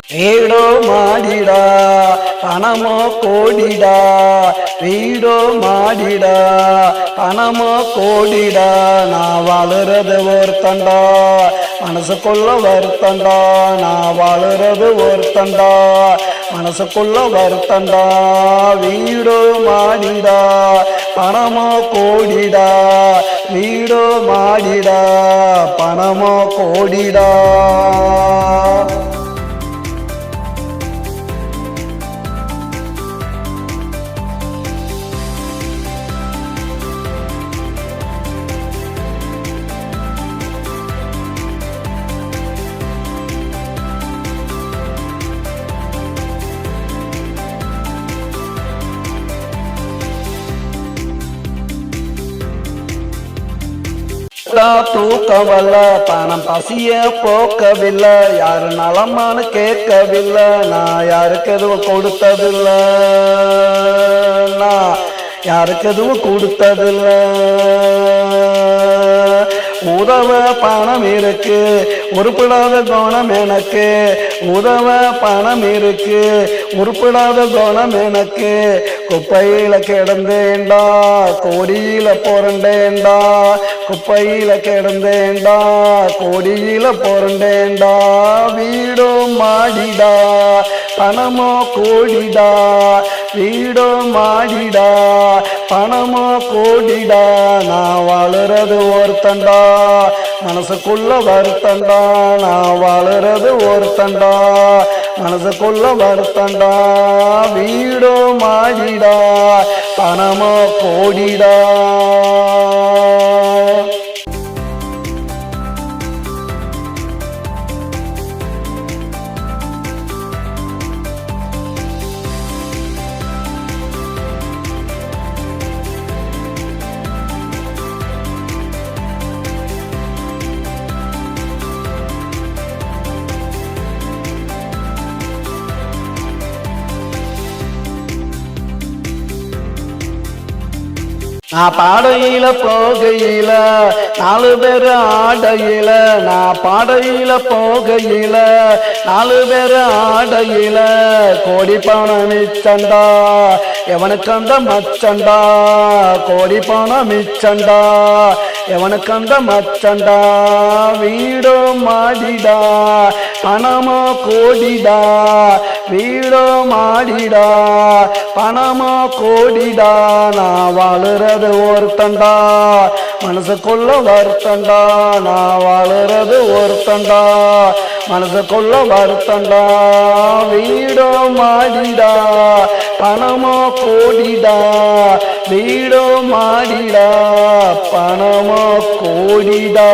வீடோ மாடிடா பணமோ கோடிடா, வீடோ மாடிடா பணமோ கோடிடா. நான் வாழுறது ஒருத்தண்டா, மனசுக்குள்ள வருத்தண்டா. நான் வாழுறது ஒருத்தண்டா, மனசுக்குள்ள வருத்தண்டா. வீடோ மாடிடா பணமோ கோடிடா, வீடோ மாடிடா பணமோ கோடிடா. தூக்கவில்லை, பணம் பசிய போக்கவில்லை, யாரு நலமானு கேட்கவில்லை. நான் யாருக்கு எதுவும் கொடுத்ததில்லை, நான் யாருக்கு எதுவும் கொடுத்ததில்லை. உதவ பணம் இருக்கு, உருப்படாத குணம் எனக்கு. உதவ பணம் இருக்கு, உருப்படாத குணம் எனக்கு. குப்பையில கிடந்தேண்டா, கோடியில புரண்டேண்டா. குப்பையில கிடந்தேண்டா, கோடியில புரண்டேண்டா. வீடோ மாடிடா பணமோ கோடிடா, வீடோ மாடிடா பணமோ கோடிடா. நான் வாழுறது ஒருத்தண்டா, மனசுக்குள்ள வருத்தண்டா. நான் வாழுறது ஒருத்தண்டா, மனசுக்குள்ள வருத்தண்டா. வீடோ மாடிடா பணமோ கோடிடா. நான் பாடையில போகையில 4 பேர் ஆடையில, நான் பாடையில போகையில 4 பேர் ஆடையில. கோடி பணம் மிச்சண்டா, எவனுக்கு அந்த மச்சண்டா. கோடி பணம் மிச்சண்டா, எவனுக்கு அந்த மச்சண்டா. வீடோ மாடிடா பணமோ கோடிடா, வீடோ மாடிடா பணமோ கோடிடா. நான் வாழுறது ஒருத்தண்டா, மனசுக்குள்ள வருத்தண்டா. நான் வாழுறது ஒருத்தண்டா, மனசுக்குள்ள வருத்தண்டா. வீடோ மாடிடா பணமோ கோடிடா, வீடோ மாடிடா பணமோ கோடிடா.